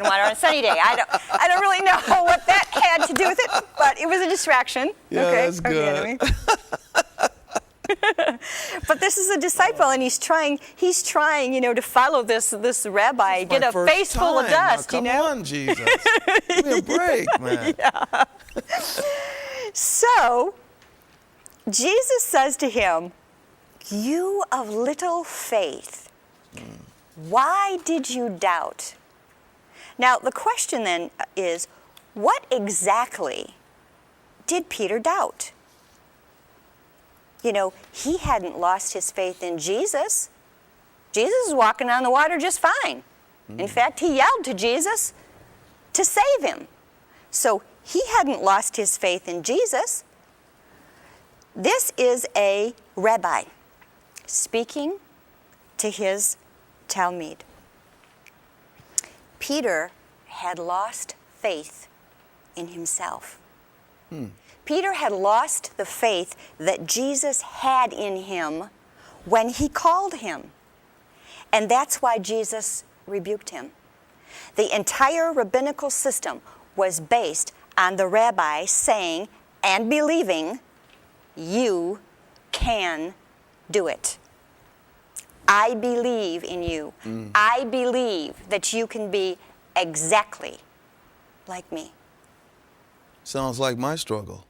soap and water on a sunny day. I don't really know what that had to do with it, but it was a distraction. Yeah, okay, that's good. But this is a disciple, and he's trying, to follow this rabbi, get a face full of dust, Come on, Jesus. Give me a break, man. Yeah. So, Jesus says to him, "You of little faith, why did you doubt?" Now, the question then is, what exactly did Peter doubt? He hadn't lost his faith in Jesus. Jesus was walking on the water just fine. In fact, he yelled to Jesus to save him. So he hadn't lost his faith in Jesus. This is a rabbi speaking to his Talmud. Peter had lost faith in himself. Peter had lost the faith that Jesus had in him when he called him. And that's why Jesus rebuked him. The entire rabbinical system was based on the rabbi saying and believing, "You can do it. I believe in you. I believe that you can be exactly like me." Sounds like my struggle.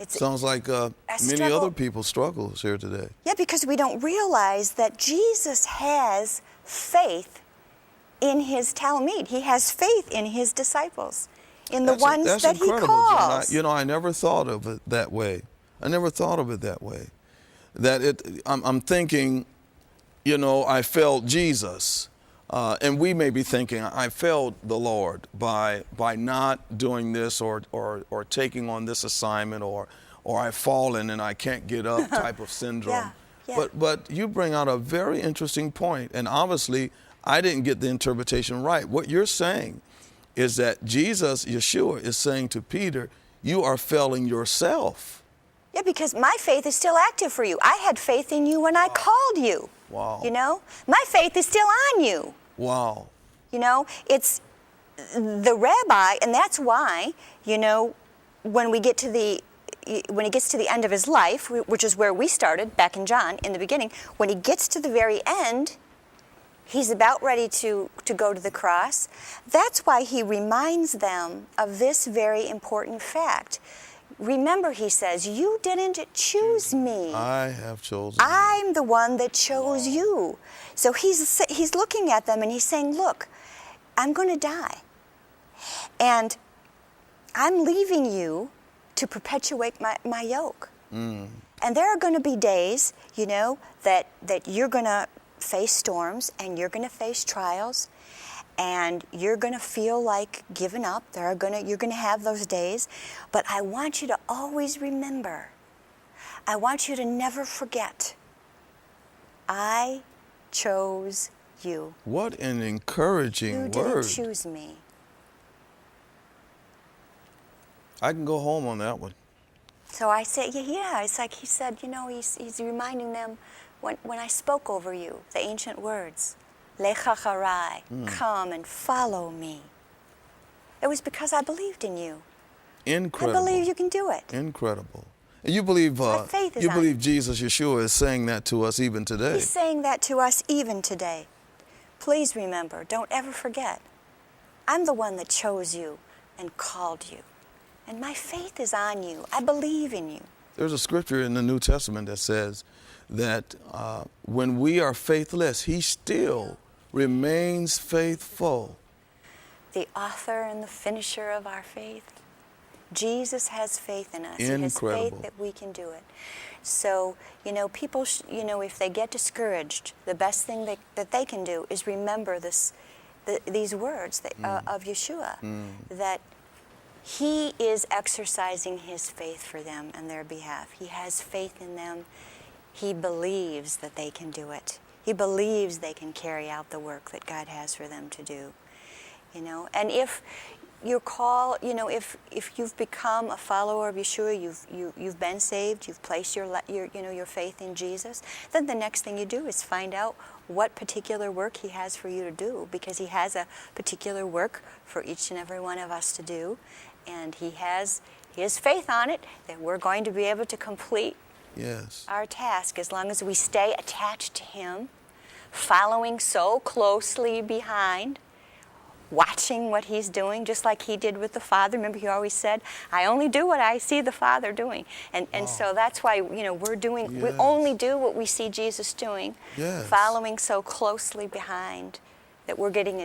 Sounds like many other people's struggles here today. Yeah, because we don't realize that Jesus has faith in his Talmud. He has faith in his disciples, in the ones that he calls. Jen. I never thought of it that way. I'm thinking, I failed Jesus. And we may be thinking, I failed the Lord by not doing this or taking on this assignment, or I've fallen and I can't get up type of syndrome. Yeah. But you bring out a very interesting point, and obviously I didn't get the interpretation right. What you're saying is that Jesus, Yeshua, is saying to Peter, you are failing yourself. Yeah, because my faith is still active for you. I had faith in you when I called you. Wow. My faith is still on you. Wow. It's the rabbi, and that's why, when he gets to the end of his life, which is where we started back in John in the beginning, when he gets to the very end, he's about ready to go to the cross. That's why he reminds them of this very important fact. Remember, he says, "You didn't choose me. I have chosen you. I'm the one that chose you." So he's looking at them and he's saying, "Look, I'm going to die. And I'm leaving you to perpetuate my yoke. And there are going to be days, that you're going to face storms and you're going to face trials. And you're going to feel like giving up. You're going to have those days. But I want you to always remember. I want you to never forget. I chose you. What an encouraging word. You didn't choose me. I can go home on that one. So I said, yeah, it's like he said, he's reminding them when I spoke over you, the ancient words. Lechacharai, come and follow me. It was because I believed in you. Incredible. I believe you can do it. Incredible. And you believe Jesus, Yeshua, is saying that to us even today. He's saying that to us even today. Please remember, don't ever forget. I'm the one that chose you and called you. And my faith is on you. I believe in you. There's a scripture in the New Testament that says that when we are faithless, he still remains faithful. The author and the finisher of our faith. Jesus has faith in us. Incredible. He has faith that we can do it. So, people, if they get discouraged, the best thing that they can do is remember these words of Yeshua, that he is exercising his faith for them on their behalf. He has faith in them. He believes that they can do it. He believes they can carry out the work that God has for them to do. And if your call, if you've become a follower of Yeshua, you've been saved, you've placed your faith in Jesus, then the next thing you do is find out what particular work he has for you to do, because he has a particular work for each and every one of us to do, and he has his faith on it that we're going to be able to complete our task as long as we stay attached to him, following so closely behind, watching what he's doing, just like he did with the Father. Remember, he always said, I only do what I see the Father doing. And so that's why, we're doing, we only do what we see Jesus doing, following so closely behind that we're getting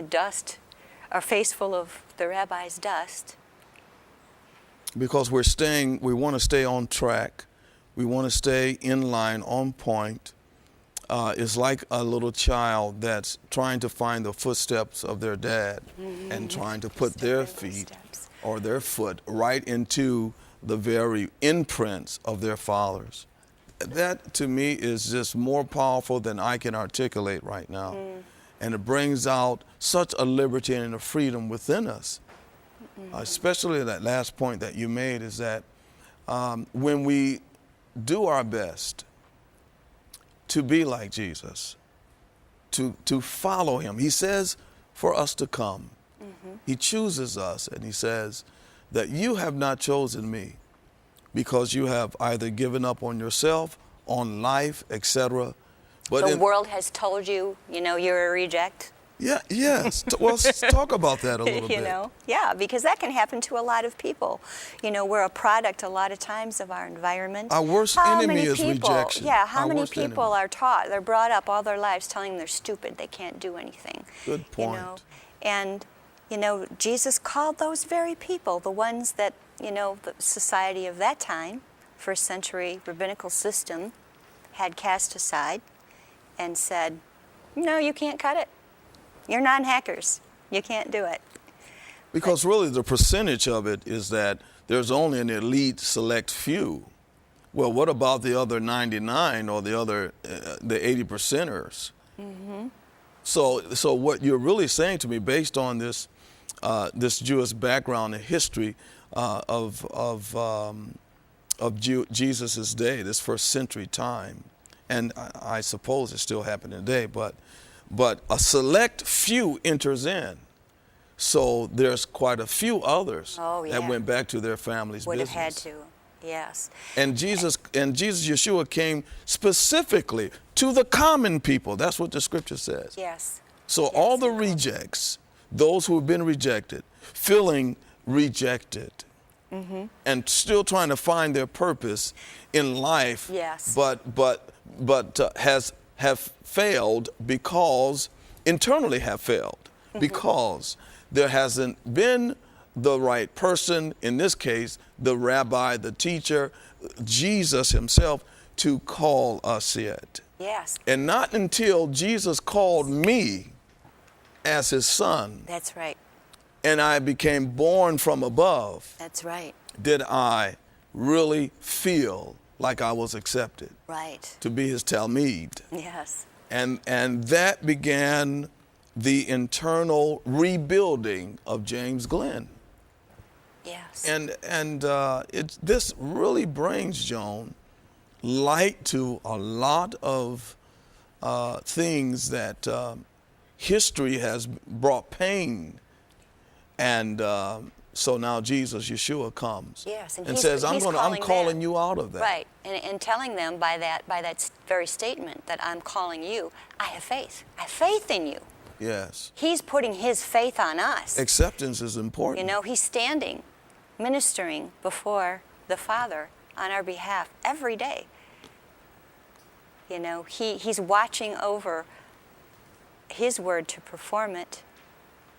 a face full of the Rabbi's dust. Because we want to stay on track. We want to stay in line, on point. It's like a little child that's trying to find the footsteps of their dad and trying to put their feet or their foot right into the very imprints of their fathers. That, to me, is just more powerful than I can articulate right now. And it brings out such a liberty and a freedom within us. Especially that last point that you made is that when we do our best to be like Jesus, to follow him. He says for us to come. He chooses us, and he says that you have not chosen me because you have either given up on yourself, on life, etc. But the world has told you, you're a reject. Yes. Well, let's talk about that a little bit. Yeah, because that can happen to a lot of people. We're a product a lot of times of our environment. Our worst enemy is rejection. Yeah, how many people are taught, they're brought up all their lives telling them they're stupid, they can't do anything. Good point. And, Jesus called those very people, the ones that, the society of that time, first century rabbinical system, had cast aside and said, no, you can't cut it. You're non-hackers. You can't do it. Because really the percentage of it is that there's only an elite select few. Well, what about the other 99 or the other, the 80%ers? So what you're really saying to me, based on this Jewish background and history of Jesus' day, this first century time, and I suppose it's still happening today, but a select few enters in. So there's quite a few others that went back to their family's business. Would have had to, yes. And Jesus, Yeshua, came specifically to the common people. That's what the scripture says. Yes. So all the rejects, those who have been rejected, feeling rejected, and still trying to find their purpose in life, but have failed because internally have failed because there hasn't been the right person, in this case the rabbi, the teacher, Jesus himself, to call us yet. Yes. And not until Jesus called me as his son, that's right, and I became born from above, that's right, did I really feel like I was accepted, right, to be his Talmud. Yes. And that began the internal rebuilding of James Glenn. Yes. And this really brings, Joan, light to a lot of things that history has brought pain. And so now Jesus, Yeshua, comes and says, I'm calling you out of that. Right, and telling them by that very statement that I'm calling you, I have faith. I have faith in you. Yes. He's putting his faith on us. Acceptance is important. He's standing, ministering before the Father on our behalf every day. He's watching over his word to perform it,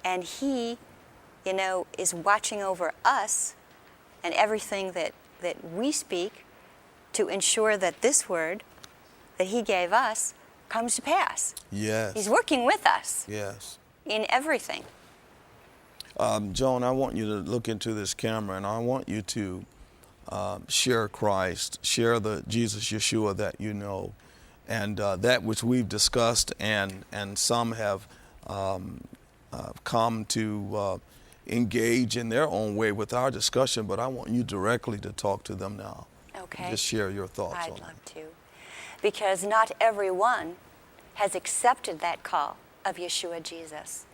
and he is watching over us and everything that we speak to ensure that this word that he gave us comes to pass. Yes. He's working with us. Yes. In everything. Joan, I want you to look into this camera, and I want you to share Christ, share the Jesus Yeshua that you know, and that which we've discussed, and some have come to engage in their own way with our discussion, but I want you directly to talk to them now. Okay. Just share your thoughts I'd on love to. Because not everyone has accepted that call of Yeshua Jesus.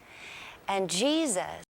And Jesus